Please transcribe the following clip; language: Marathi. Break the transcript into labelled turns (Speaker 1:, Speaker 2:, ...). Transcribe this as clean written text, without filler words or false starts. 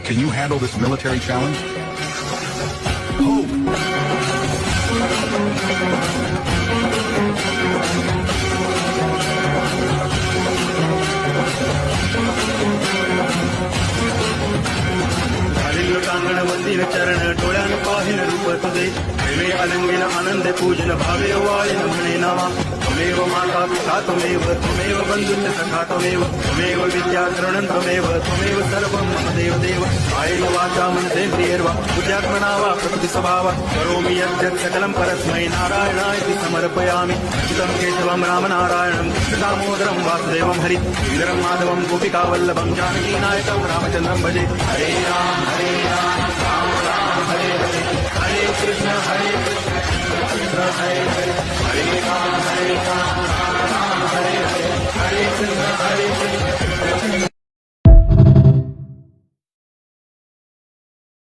Speaker 1: Can you handle this military challenge? Hope.
Speaker 2: कांगण मंदिर चरण डोळ्यान पाहिन रूप तुझे प्रेमे अलंगिन आनंद पूजन भावे वायन म्हणे नामा त्वमेव माता पिता त्वमेव त्वमेव बंधुश्च सखा त्वमेव विद्या द्रोणं त्वमेव सर्वं मम देव देव कायेन वाचा मनसेन्द्रियैर्वा बुद्ध्यात्मना वा प्रकृति स्वभावा करोमि यद्यत् सकलं परस्मै नारायणाय समर्पयामि अच्युतं केशवं रामनारायणं कृष्णदामोदरं वासुदेवं हरि श्रीधरं माधवं गोपिकावल्लभं जानकीनायकं रामचन्द्रं भजे हरे राम राम राम हरे हरे हरे कृष्ण कृष्ण हरे हरे